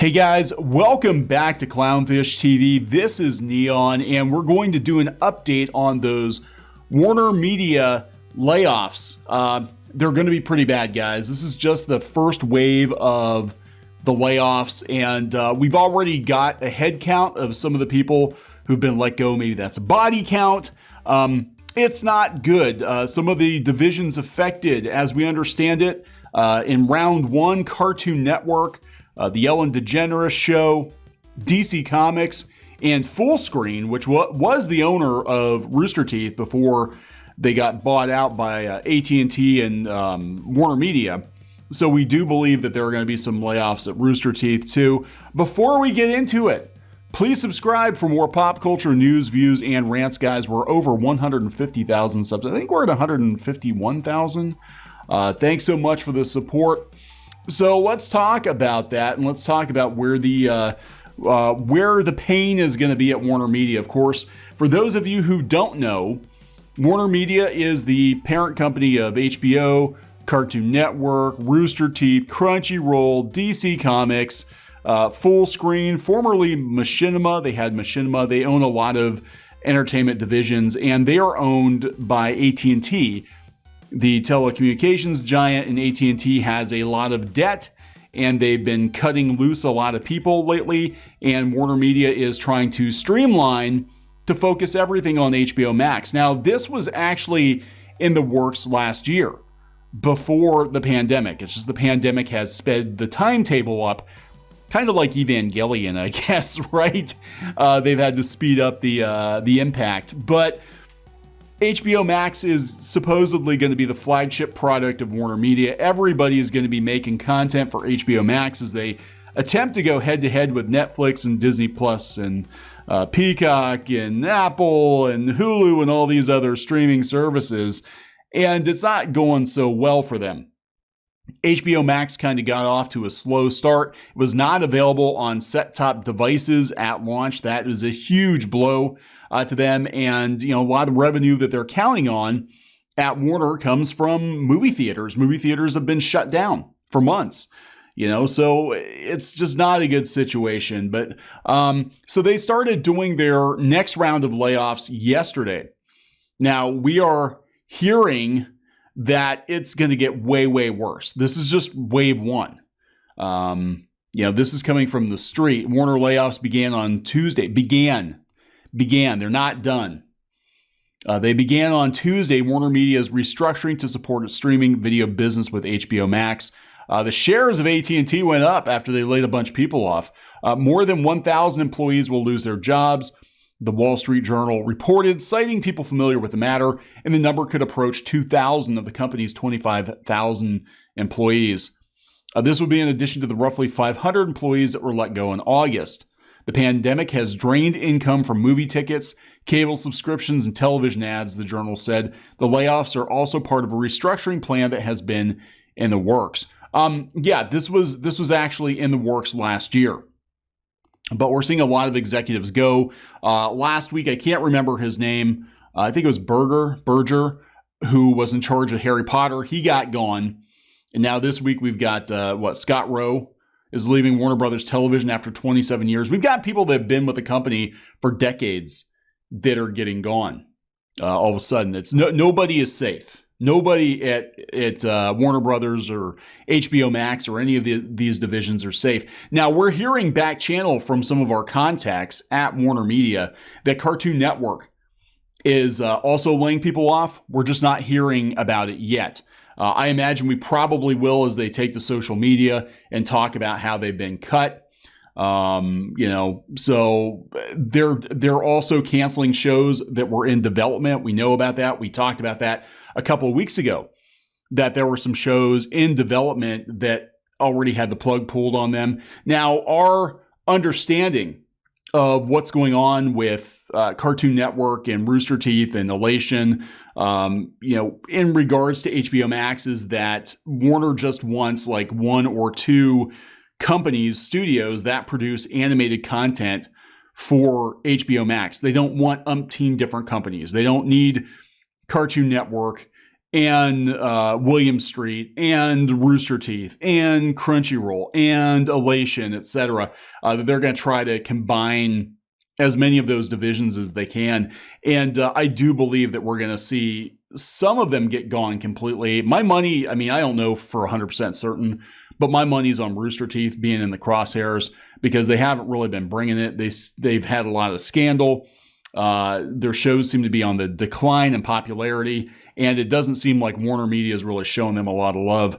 Hey guys, welcome back to Clownfish TV. This is Kneon, and we're going to do an update on those WarnerMedia layoffs. They're going to be pretty bad, guys. This is just the first wave of the layoffs, and we've already got a head count of some of the people who've been let go. Maybe that's a body count. It's not good. Some of the divisions affected, as we understand it, in round one, Cartoon Network, the Ellen DeGeneres Show, DC Comics, and Full Screen, which was the owner of Rooster Teeth before they got bought out by AT&T and WarnerMedia. So we do believe that there are going to be some layoffs at Rooster Teeth too. Before we get into it, please subscribe for more pop culture news, views, and rants, guys. We're over 150,000 subs. I think we're at 151,000. Thanks so much for the support. So let's talk about that, and let's talk about where the pain is going to be at WarnerMedia. Of course, for those of you who don't know, WarnerMedia is the parent company of HBO, Cartoon Network, Rooster Teeth, Crunchyroll, DC Comics, Full Screen, formerly Machinima. They had Machinima. They own a lot of entertainment divisions, and they are owned by AT&T. The telecommunications giant, and AT&T has a lot of debt, and they've been cutting loose a lot of people lately, and WarnerMedia is trying to streamline to focus everything on HBO Max. Now, this was actually in the works last year, before the pandemic. It's just the pandemic has sped the timetable up, kind of like Evangelion, I guess, right? They've had to speed up the impact, but HBO Max is supposedly going to be the flagship product of WarnerMedia. Everybody is going to be making content for HBO Max as they attempt to go head-to-head with Netflix and Disney Plus and Peacock and Apple and Hulu and all these other streaming services. And it's not going so well for them. HBO Max kind of got off to a slow start. It was not available on set-top devices at launch. That is a huge blow to them. And, a lot of revenue that they're counting on at Warner comes from movie theaters. Movie theaters have been shut down for months, so it's just not a good situation. But so they started doing their next round of layoffs yesterday. Now, we are hearing that it's going to get way, way worse. This is just wave one. This is coming from the street. Warner layoffs began on Tuesday. Began. They're not done. They began on Tuesday. WarnerMedia is restructuring to support its streaming video business with HBO Max. The shares of AT&T went up after they laid a bunch of people off. More than 1,000 employees will lose their jobs, the Wall Street Journal reported, citing people familiar with the matter, and the number could approach 2,000 of the company's 25,000 employees. This would be in addition to the roughly 500 employees that were let go in August. The pandemic has drained income from movie tickets, cable subscriptions, and television ads, the Journal said. The layoffs are also part of a restructuring plan that has been in the works. This was actually in the works last year. But we're seeing a lot of executives go. Last week, I can't remember his name. I think it was Berger, who was in charge of Harry Potter. He got gone. And now this week, we've got, Scott Rowe is leaving Warner Brothers Television after 27 years. We've got people that have been with the company for decades that are getting gone. All of a sudden, nobody is safe. Nobody at Warner Brothers or HBO Max or any of these divisions are safe. Now, we're hearing back channel from some of our contacts at WarnerMedia that Cartoon Network is also laying people off. We're just not hearing about it yet. I imagine we probably will as they take to social media and talk about how they've been cut. So they're also canceling shows that were in development. We know about that. We talked about that a couple of weeks ago, that there were some shows in development that already had the plug pulled on them. Now, our understanding of what's going on with Cartoon Network and Rooster Teeth and Elation, in regards to HBO Max, is that Warner just wants like one or two companies, studios that produce animated content for HBO Max. They don't want umpteen different companies. They don't need Cartoon Network and William Street and Rooster Teeth and Crunchyroll and Elation, etc. They're going to try to combine as many of those divisions as they can. And I do believe that we're going to see some of them get gone completely. My money, I mean, I don't know for 100% certain, but my money's on Rooster Teeth being in the crosshairs because they haven't really been bringing it. They've had a lot of scandal. Their shows seem to be on the decline in popularity, and it doesn't seem like WarnerMedia is really showing them a lot of love.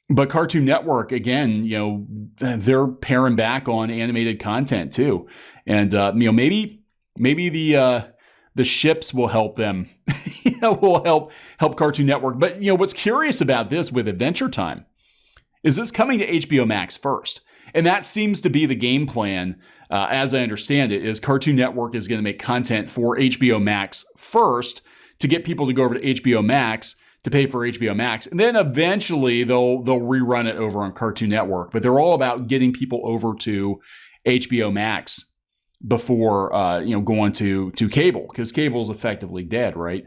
But Cartoon Network, again, they're paring back on animated content too, and maybe the ships will help them, will help Cartoon Network. But what's curious about this with Adventure Time is this coming to HBO Max first, and that seems to be the game plan. As I understand it, is Cartoon Network is going to make content for HBO Max first to get people to go over to HBO Max to pay for HBO Max, and then eventually they'll rerun it over on Cartoon Network. But they're all about getting people over to HBO Max before going to cable, because cable is effectively dead, right?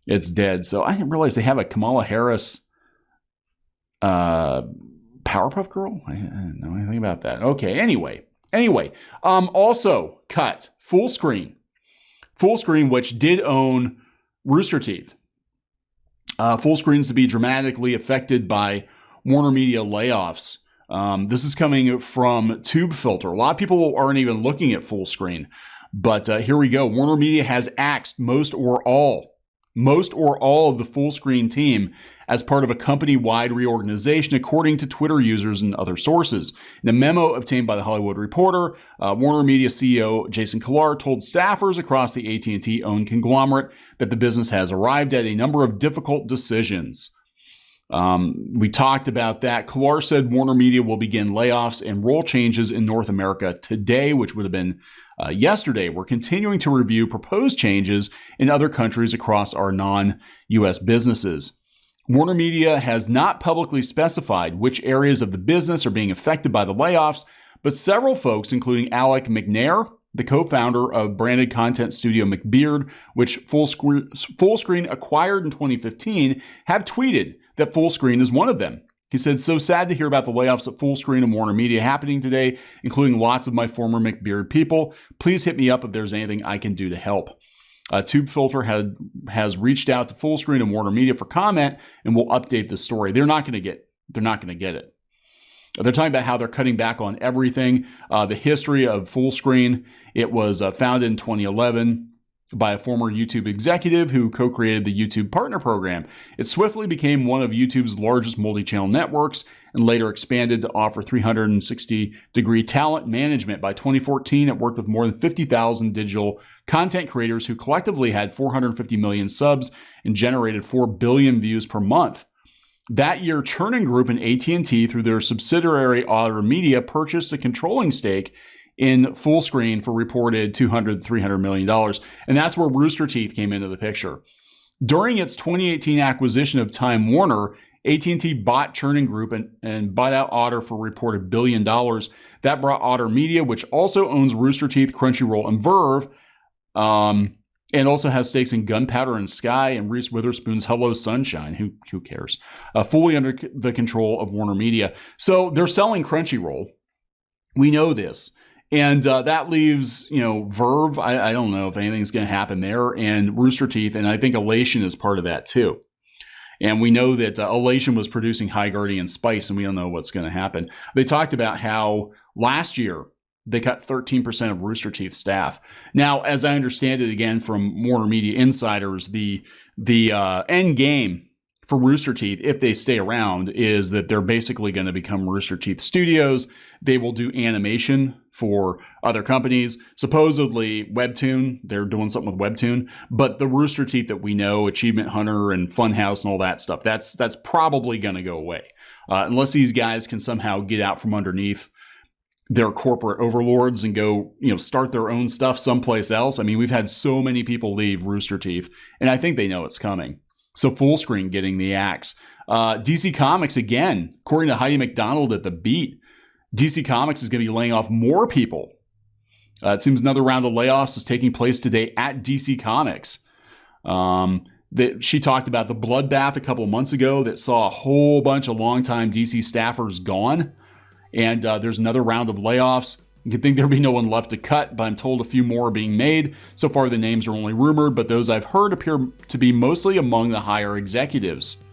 It's dead. So I didn't realize they have a Kamala Harris Powerpuff Girl. I didn't know anything about that. Okay. Anyway. Also cut Full Screen, which did own Rooster Teeth. Full Screen's to be dramatically affected by WarnerMedia layoffs. This is coming from Tube Filter. A lot of people aren't even looking at Full Screen, but here we go. WarnerMedia has axed most or all of the Full Screen team as part of a company-wide reorganization, according to Twitter users and other sources. In a memo obtained by The Hollywood Reporter, WarnerMedia CEO Jason Kilar told staffers across the AT&T-owned conglomerate that the business has arrived at a number of difficult decisions. We talked about that. Kilar said WarnerMedia will begin layoffs and role changes in North America today, which would have been yesterday. We're continuing to review proposed changes in other countries across our non-U.S. businesses. WarnerMedia has not publicly specified which areas of the business are being affected by the layoffs, but several folks, including Alec McNair, the co-founder of branded content studio McBeard, which Full Screen acquired in 2015, have tweeted that Full Screen is one of them. He said, "So sad to hear about the layoffs at Full Screen and WarnerMedia happening today, including lots of my former McBeard people. Please hit me up if there's anything I can do to help." Tube Filter has reached out to Full Screen and WarnerMedia for comment, and will update the story. They're not going to get it. They're talking about how they're cutting back on everything. The history of Full Screen: it was founded in 2011 by a former YouTube executive who co-created the YouTube Partner Program. It swiftly became one of YouTube's largest multi-channel networks and later expanded to offer 360-degree talent management. By 2014, it worked with more than 50,000 digital content creators who collectively had 450 million subs and generated 4 billion views per month. That year, Chernin Group and AT&T, through their subsidiary WarnerMedia, purchased a controlling stake in Full Screen for reported $200-300 million. And that's where Rooster Teeth came into the picture. During its 2018 acquisition of Time Warner, AT&T bought Chernin Group and bought out Otter for reported $1 billion. That brought Media, which also owns Rooster Teeth, Crunchyroll, and Verve, and also has stakes in Gunpowder and Sky and Reese Witherspoon's Hello Sunshine. Who cares? Fully under the control of WarnerMedia. So they're selling Crunchyroll. We know this. And that leaves, Verve. I don't know if anything's going to happen there, and Rooster Teeth, and I think Elation is part of that too. And we know that Elation was producing High Guardian Spice, and we don't know what's going to happen. They talked about how last year they cut 13% of Rooster Teeth staff. Now, as I understand it, again from WarnerMedia insiders, the end game for Rooster Teeth, if they stay around, is that they're basically going to become Rooster Teeth Studios. They will do animation for other companies. Supposedly Webtoon, they're doing something with Webtoon, but the Rooster Teeth that we know, Achievement Hunter and Funhouse and all that stuff, that's probably going to go away. Unless these guys can somehow get out from underneath their corporate overlords and go, start their own stuff someplace else. I mean, we've had so many people leave Rooster Teeth, and I think they know it's coming. So Full Screen getting the axe. DC Comics, again, according to Heidi McDonald at The Beat, DC Comics is going to be laying off more people. It seems another round of layoffs is taking place today at DC Comics. that she talked about the bloodbath a couple months ago that saw a whole bunch of longtime DC staffers gone. And there's another round of layoffs. You'd think there'd be no one left to cut, but I'm told a few more are being made. So far, the names are only rumored, but those I've heard appear to be mostly among the higher executives.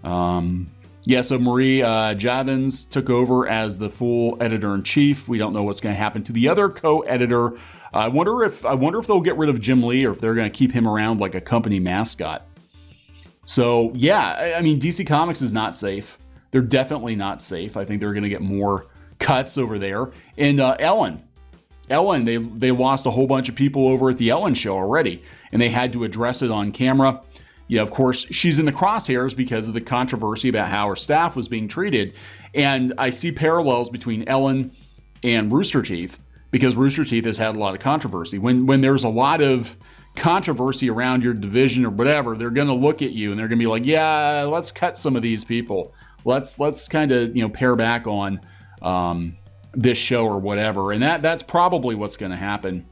So Marie Javins took over as the full editor-in-chief. We don't know what's going to happen to the other co-editor. I wonder if they'll get rid of Jim Lee or if they're going to keep him around like a company mascot. So yeah, I mean, DC Comics is not safe. They're definitely not safe. I think they're going to get more cuts over there. And Ellen, they lost a whole bunch of people over at the Ellen show already, and they had to address it on camera. Yeah, of course, she's in the crosshairs because of the controversy about how her staff was being treated. And I see parallels between Ellen and Rooster Teeth, because Rooster Teeth has had a lot of controversy. When there's a lot of controversy around your division or whatever, they're going to look at you and they're going to be like, yeah, let's cut some of these people. Let's kind of, pare back on this show or whatever. And that's probably what's going to happen.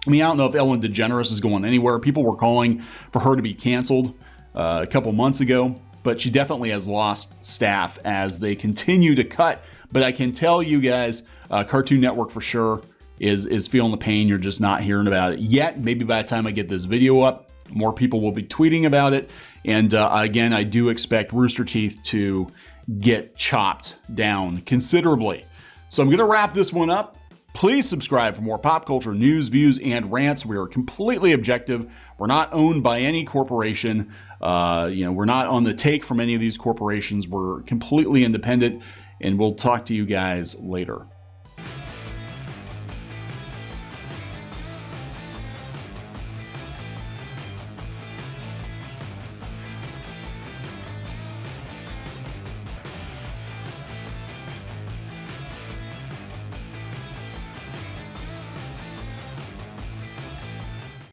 I mean, I don't know if Ellen DeGeneres is going anywhere. People were calling for her to be canceled a couple months ago, but she definitely has lost staff as they continue to cut. But I can tell you guys, Cartoon Network for sure is feeling the pain. You're just not hearing about it yet. Maybe by the time I get this video up, more people will be tweeting about it. And again, I do expect Rooster Teeth to get chopped down considerably. So I'm going to wrap this one up. Please subscribe for more pop culture news, views, and rants. We are completely objective. We're not owned by any corporation. We're not on the take from any of these corporations. We're completely independent, and we'll talk to you guys later.